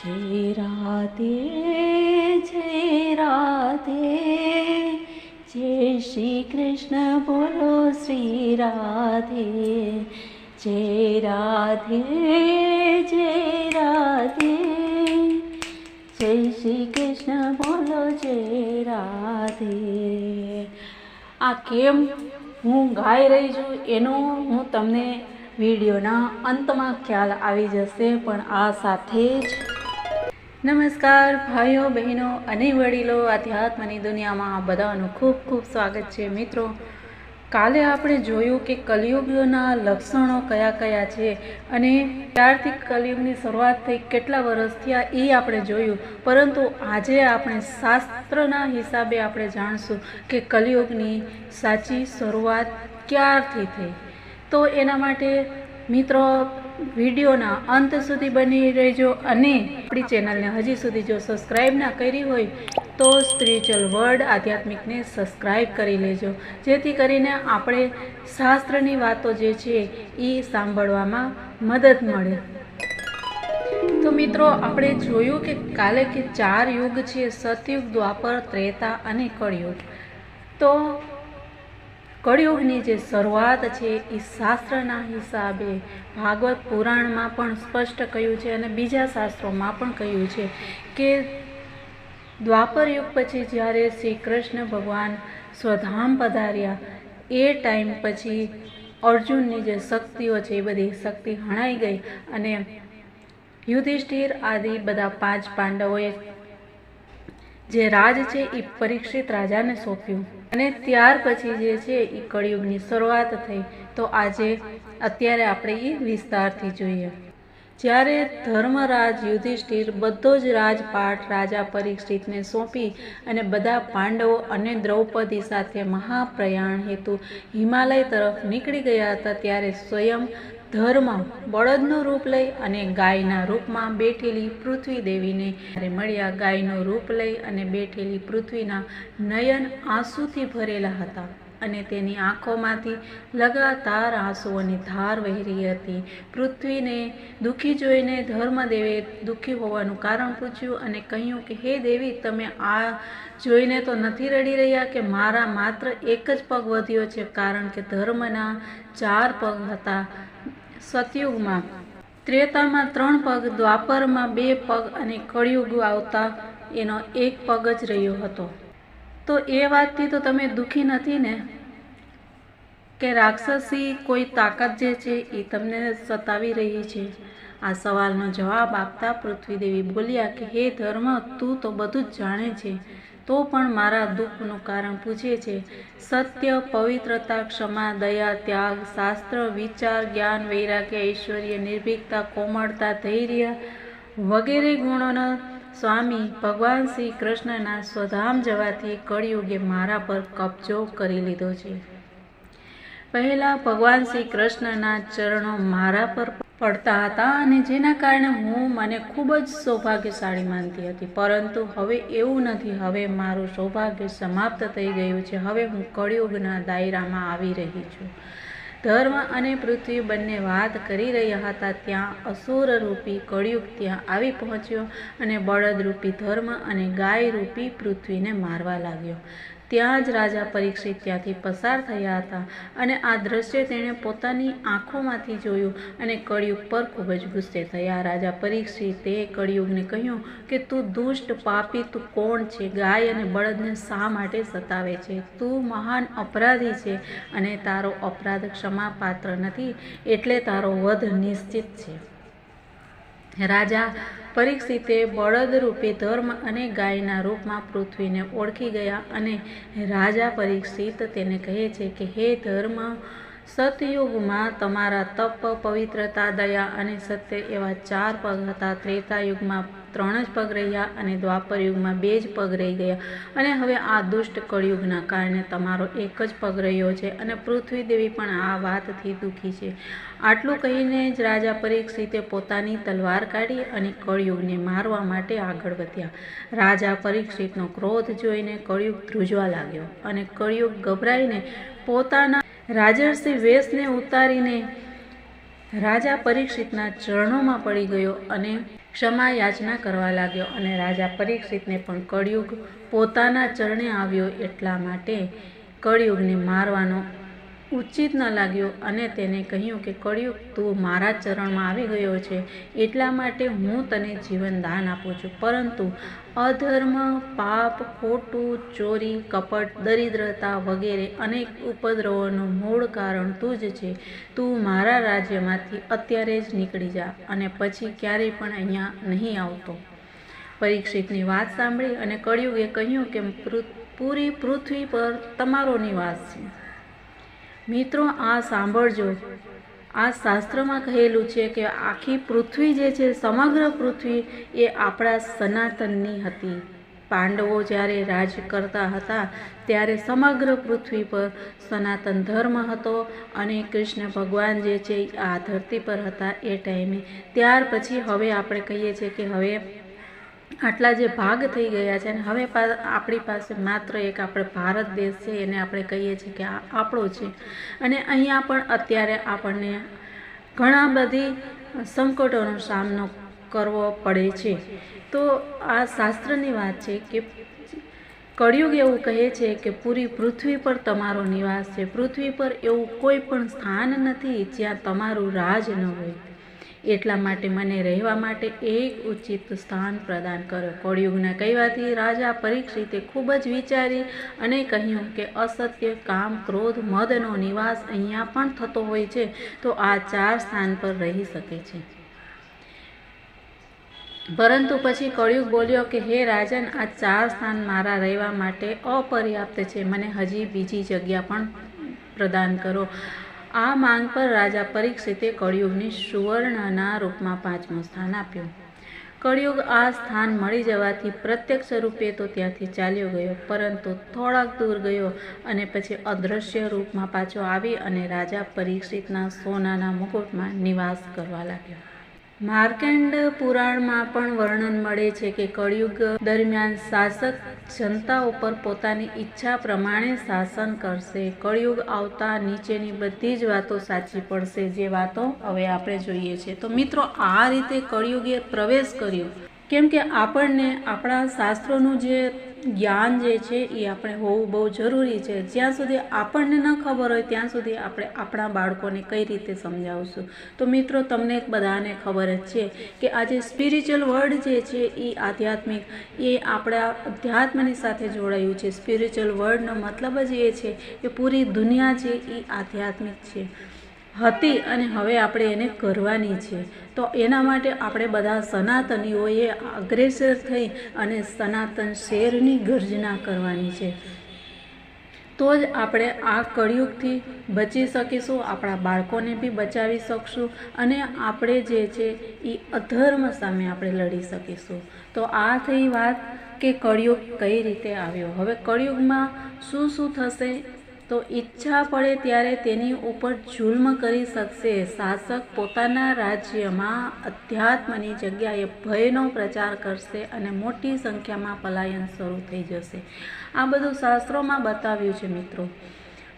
जय राधे जय राधे, जय श्री कृष्ण बोलो श्री राधे। जय राधे जय राधे, जय श्री कृष्ण बोलो जय राधे। आ केम हूँ गाई रही छूँ एनो हूँ तमने विडियोना अंत में ख्याल आवी जशे, पण आ साथे ज नमस्कार भाईओ बहनों अने वडीलो, आध्यात्मनी दुनिया में आ बधानुं खूब खूब स्वागत है। मित्रों, काले आपणे जोयुं के कलियुगना लक्षणों कया कया छे अने त्यारथी कलियुगनी शरूआत थई केटला वर्ष थया ए आपणे जोयुं। परंतु आजे आपणे शास्त्रना हिसाबे आपणे जाणशुं के कलियुगनी साची शरूआत क्यारथी थई। तो एना माटे मित्रों विडियोना अंत सुधी बनी रहीजो अने आपणी चेनलने हजी सुधी जो सब्सक्राइब ना करी होय तो स्पिरिच्युअल वर्ल्ड आध्यात्मिक ने सब्सक्राइब करी लेजो, जेथी करीने आपणे शास्त्रनी वातो जे छे ई सांभळवामां मदद मळे। तो मित्रों आपणे जोयुं के काले के 4 युग छे, सतयुग, द्वापर, त्रेता अने कळयुग। तो कळयुगनी जे शरूआत है ये शास्त्रना हिसाबे भागवत पुराण में पण स्पष्ट कह्युं छे अने बीजा शास्त्रों में पण कह्युं छे के द्वापर युग पछी ज्यारे श्री कृष्ण भगवान स्वधाम पधार्या ए टाइम पछी अर्जुननी जे शक्तिओ छे ए बधी शक्ति हणाई गई अने युधिष्ठिर आदि बधा 5 पांडवोए जे राज छे ई परीक्षित राजा ने सौंप्युं अने त्यार पछी जे छे ई कळयुगनी शरूआत थई। तो आजे अत्यारे आपणे ई विस्तारथी जोईए। ज्यारे धर्मराज युधिष्ठिर बधो ज राजपाट राजा परीक्षित ने सौंपी अने बधा पांडवो अने द्रौपदी साथे महाप्रयाण हेतु हिमालय तरफ निकળી गया हता, त्यारे स्वयं धर्म बळदनुं रूप लई अने गायना रूपमां बेठेली पृथ्वी देवीने मळ्या। गायनुं रूप लई अने बेठेली पृथ्वीना नयन आंसूथी भरेला हता अने तेनी आंखोमांथी लगातार आंसुओनी धार वही रही हती। पृथ्वीने दुखी जोईने धर्मदेवे दुखी होवानुं कारण पूछ्युं अने कह्युं के हे देवी, तमे आ जोईने तो नथी रड़ी रह्या के मारा मात्र एक ज पग वध्यो छे, कारण के धर्मना 4 पग हता। सतयुग में त्रेता में 3 पग, द्वापर में 2 पग अने कळयुग आवता एनो 1 पग ज रह्यो हतो। तो ए वातथी तो तमे दुखी नथी ने के राक्षसी कोई ताकत जे छे ए तमने सतावी रही छे? आ सवालनो जवाब आपता पृथ्वी देवी बोल्या कि हे धर्म, तू तो बधुं ज जाणे छे, तो पण मारा दुखનું कारण पूछे छे। सत्य, पवित्रता, क्षमा, दया, त्याग, शास्त्र, विचार, ज्ञान, वैराग्य, ऐश्वर्य, निर्भीकता, कोमलता, धैर्य वगैरे गुणोना स्वामी भगवान श्री कृष्णना स्वधाम जवाथी कळयुगे मारा पर कब्जो करी लीधो छे। पहला भगवान श्री कृष्णना चरणों मारा पर पड़ता हता अने जेना कारणे हूँ मने खूब ज सौभाग्यशाળી मानती हती। परंतु हवे एवुं नथी, हवे मारुं सौभाग्य समाप्त थई गयुं छे। हवे हूँ कळयुगना दायरामां आवी रही छुं। धर्म अने पृथ्वी बंने वात करी रह्या हता त्यां असुर रूपी कळयुग त्यां आवी पहोंच्यो अने बळद रूपी धर्म अने गाय रूपी पृथ्वीने मारवा लाग्यो। त्यां ज राजा परीक्षित त्यांथी पसार थया हता अने आ दृश्य तेणे पोतानी आंखोमांथी जोयुं अने कळयुग पर खूब ज गुस्से थया। राजा परीक्षिते कळयुगने कह्युं के तू दुष्ट पापी, तू कोण छे? गाय अने बळदने शा माटे सतावे छे? तू महान अपराधी छे अने तारो अपराध क्षमापात्र नथी, एटले तारो वध निश्चित छे। राजा परीक्षिते बळद रूपी धर्म अने गायना रूप में पृथ्वी ने ओळखी गया अने राजा परीक्षित तेने कहे छे कि हे धर्म, सतयुग में तमारा तप, पवित्रता, दया अने सत्य एवा 4 पग हता। त्रेतायुग में 3 ज पग रह्या अने द्वापर युग में 2 ज पग रही गया अने हवे आ दुष्ट कळयुगना कारणे तमारो 1 ज पग रह्यो छे अने पृथ्वी देवी पण आ वातथी दुखी छे। आटलुं कहीने ज राजा परीक्षिते पोतानी तलवार काढी अने कळयुगने मारवा माटे आगळ वध्या। राजा परीक्षितनो क्रोध जोईने कळयुग ध્રુજવા लाग्यो अने कळयुग गभराईने पोताना राजर्षि वेशने उतारीने राजा परीक्षितना चरणों में पड़ी गयो अने ક્ષમા યાચના કરવા લાગ્યો અને રાજા પરીક્ષિતને પણ કળિયુગ પોતાના ચરણે આવ્યો એટલા માટે કળિયુગને મારવાનો ઉચિત ન લાગ્યો અને તેને કહ્યું કે કળિયુગ તું મારા ચરણમાં આવી ગયો છે એટલા માટે હું તને જીવન દાન આપું છું, પરંતુ અધર્મ, પાપ, ખોટું, ચોરી, કપટ, દરિદ્રતા વગેરે અનેક ઉપદ્રવોનું મૂળ કારણ તું જ છે. તું મારા રાજ્યમાંથી અત્યારે જ નીકળી જા અને પછી ક્યારેય પણ અહીંયા નહીં આવતો. પરીક્ષિતની વાત સાંભળી અને કળિયુગે કહ્યું કે પૂરી પૃથ્વી પર તમારો નિવાસ છે. મિત્રો, આ સાંભળજો. આ શાસ્ત્રમાં કહેલું છે કે આખી પૃથ્વી જે છે, સમગ્ર પૃથ્વી એ આપણા સનાતનની હતી. પાંડવો જ્યારે રાજ કરતા હતા ત્યારે સમગ્ર પૃથ્વી પર સનાતન ધર્મ હતો અને કૃષ્ણ ભગવાન જે છે આ ધરતી પર હતા એ ટાઈમે. ત્યાર પછી હવે આપણે કહીએ છીએ કે હવે આટલા જે ભાગ થઈ ગયા છે અને હવે આપણી પાસે માત્ર એક આપણે ભારત દેશ છે, એને આપણે કહીએ છીએ કે આ આપણો છે. અને અહીંયા પણ અત્યારે આપણને ઘણા બધી સંકટોનો સામનો કરવો પડે છે. તો આ શાસ્ત્રની વાત છે કે કળિયુગ એવું કહે છે કે પૂરી પૃથ્વી પર તમારો નિવાસ છે. પૃથ્વી પર એવું કોઈ પણ સ્થાન નથી જ્યાં તમારું રાજ ન હોય. એટલા માટે મને રહેવા માટે એક ઉચિત સ્થાન પ્રદાન કરો. કળિયુગના કહેવાથી રાજા પરીક્ષિતે ખૂબ જ વિચારી અને કહ્યું કે અસત્ય, કામ, ક્રોધ, મદનો નિવાસ અહીંયા પણ થતો હોય છે, તો આ 4 સ્થાન પર રહી શકે છે. પરંતુ પછી કળિયુગ બોલ્યો કે હે રાજન, આ 4 સ્થાન મારા રહેવા માટે અપર્યાપ્ત છે. મને હજી બીજી જગ્યા પણ પ્રદાન કરો. આ માંગ પર રાજા પરીક્ષિતે કળિયુગની સુવર્ણના રૂપમાં 5મું સ્થાન આપ્યું. કળિયુગ આ સ્થાન મળી જવાથી પ્રત્યક્ષ રૂપે તો ત્યાંથી ચાલ્યો ગયો, પરંતુ થોડાક દૂર ગયો અને પછી અદૃશ્ય રૂપમાં પાછો આવી અને રાજા પરીક્ષિતના સોનાના મુકુટમાં નિવાસ કરવા લાગ્યો. માર્કંડ પુરાણમાં પણ વર્ણન મળે છે કે કળિયુગ દરમિયાન શાસક જનતા ઉપર પોતાની ઈચ્છા પ્રમાણે શાસન કરશે. કળિયુગ આવતા નીચેની બધી જ વાતો સાચી પડશે, જે વાતો હવે આપણે જોઈએ છે. તો મિત્રો, આ રીતે કળિયુગે પ્રવેશ કર્યો. કેમ કે આપણને આપણા શાસ્ત્રોનું જે જ્ઞાન જે છે એ આપણે હોવું બહુ જરૂરી છે. જ્યાં સુધી આપણને ન ખબર હોય ત્યાં સુધી આપણે આપણા બાળકોને કઈ રીતે સમજાવશું. તો મિત્રો, તમને બધાને ખબર જ છે કે આજે સ્પિરિચ્યુઅલ વર્લ્ડ જે છે એ આધ્યાત્મિક, એ આપણા અધ્યાત્મની સાથે જોડાયું છે. સ્પિરિચ્યુઅલ વર્લ્ડનો મતલબ જ એ છે કે પૂરી દુનિયા છે એ આધ્યાત્મિક છે, હતી અને હવે આપણે એને કરવાની છે. તો એના માટે આપણે બધા સનાતનીઓએ અગ્રેસર થઈ અને સનાતન શેરની ગર્જના કરવાની છે. તો જ આપણે આ કળિયુગથી બચી શકીશું, આપણા બાળકોને બી બચાવી શકશું અને આપણે જે છે એ અધર્મ સામે આપણે લડી શકીશું. તો આ થઈ વાત કે કળિયુગ કઈ રીતે આવ્યો. હવે કળિયુગમાં શું શું થશે? તો ઈચ્છા પડે ત્યારે તેની ઉપર જુલ્મ કરી શકશે. શાસક પોતાના રાજ્યમાં અધ્યાત્મની જગ્યાએ ભયનો પ્રચાર કરશે અને મોટી સંખ્યામાં પલાયન શરૂ થઈ જશે. આ બધું શાસ્ત્રોમાં બતાવ્યું છે. મિત્રો,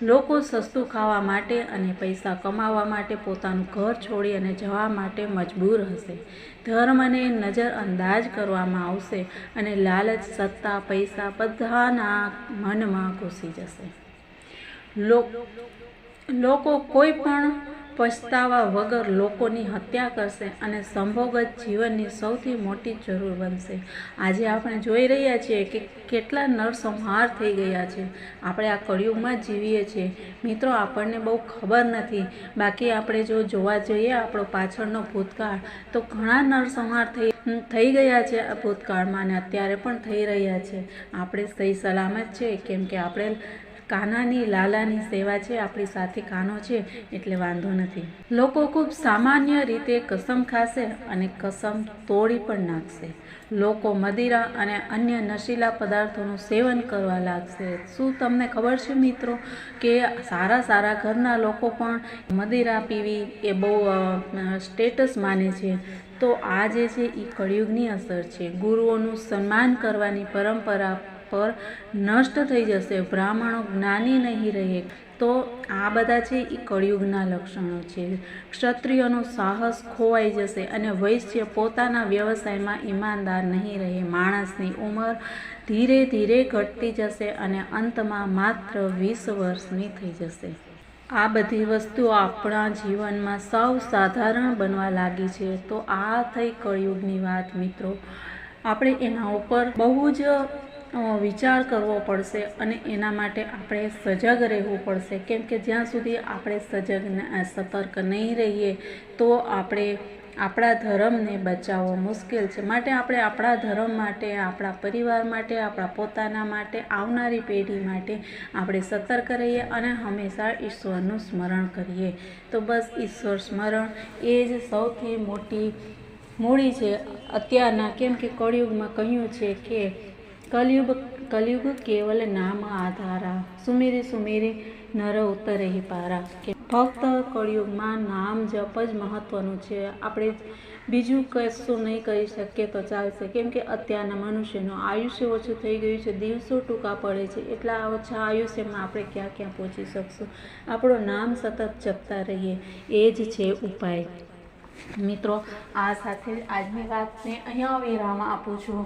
લોકો સસ્તું ખાવા માટે અને પૈસા કમાવા માટે પોતાનું ઘર છોડી અને જવા માટે મજબૂર હશે. ધર્મને નજરઅંદાજ કરવામાં આવશે અને લાલચ, સત્તા, પૈસા બધાના મનમાં ઘૂસી જશે. લોકો કોઈ પણ પછતાવા વગર લોકોની હત્યા કરશે અને સંભોગત જીવનની સૌથી મોટી જરૂર બનશે. આજે આપણે જોઈ રહ્યા છીએ કે કેટલા નરસંહાર થઈ ગયા છે. આપણે આ કળિયુગમાં જ જીવીએ છીએ. મિત્રો, આપણને બહુ ખબર નથી. બાકી આપણે જો જોવા જઈએ આપણો પાછળનો ભૂતકાળ, તો ઘણા નરસંહાર થઈ ગયા છે આ ભૂતકાળમાં અને અત્યારે પણ થઈ રહ્યા છે. આપણે સહી સલામત છે, કેમ કે આપણે કાનાની લાલાની સેવા છે, આપણી સાથે કાનો છે, એટલે વાંધો નથી. લોકો ખૂબ સામાન્ય રીતે કસમ ખાશે અને કસમ તોડી પણ નાખશે. લોકો મદિરા અને અન્ય નશીલા પદાર્થોનું સેવન કરવા લાગશે. શું તમને ખબર છે મિત્રો કે સારા ઘરના લોકો પણ મદિરા પીવી એ બહુ સ્ટેટસ માને છે. તો આ જે છે એ કળિયુગની અસર છે. ગુરુઓનું સન્માન કરવાની પરંપરા પર નષ્ટ થઈ જશે. બ્રાહ્મણો જ્ઞાની નહીં રહે. તો આ બધા છે એ કળિયુગના લક્ષણો છે. ક્ષત્રિયોનું સાહસ ખોવાઈ જશે અને વૈશ્ય પોતાના વ્યવસાયમાં ઈમાનદાર નહીં રહે. માણસની ઉંમર ધીરે ધીરે ઘટતી જશે અને અંતમાં માત્ર 20 વર્ષની થઈ જશે. આ બધી વસ્તુઓ આપણા જીવનમાં સૌ સાધારણ બનવા લાગી છે. તો આ થઈ કળિયુગની વાત મિત્રો. આપણે એના ઉપર બહુ જ વિચાર કરવો પડશે અને એના માટે આપણે સજગ રહેવું પડશે. કેમ કે જ્યાં સુધી આપણે સતર્ક નહીં રહીએ તો આપણે આપણા ધર્મને બચાવવો મુશ્કેલ છે. માટે આપણે આપણા ધર્મ માટે, આપણા પરિવાર માટે, આપણા પોતાના માટે, આવનારી પેઢી માટે આપણે સતર્ક રહીએ અને હંમેશા ઈશ્વરનું સ્મરણ કરીએ. તો બસ ઈશ્વર સ્મરણ એ જ સૌથી મોટી મૂડી છે અત્યારના. કેમ કે કળિયુગમાં કહ્યું છે કે કલયુગ કેવલ નામ આધારા, સુમેરી સુમેરી નર ઉતરે પારા. કે ફક્ત કળિયુગમાં નામ જપ જ મહત્વનું છે. આપણે બીજું કશું નહીં કરી શકીએ તો ચાલશે. કેમ કે અત્યારના મનુષ્યનું આયુષ્ય ઓછું થઈ ગયું છે, દિવસો ટૂંકા પડે છે. એટલા ઓછા આયુષ્યમાં આપણે ક્યાં ક્યાં પહોંચી શકશું. આપણું નામ સતત જપતા રહીએ એ જ છે ઉપાય. મિત્રો, આ સાથે આજની વાતને અહીંયા વિરામ આપું છું.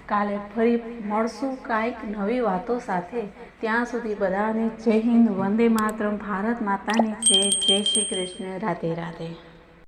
કાલે ફરી મળશું કાંઈક નવી વાતો સાથે. ત્યાં સુધી બધાને જય હિન્દ, વંદે માતરમ, ભારત માતાની જય. જય શ્રી કૃષ્ણ. રાધે રાધે.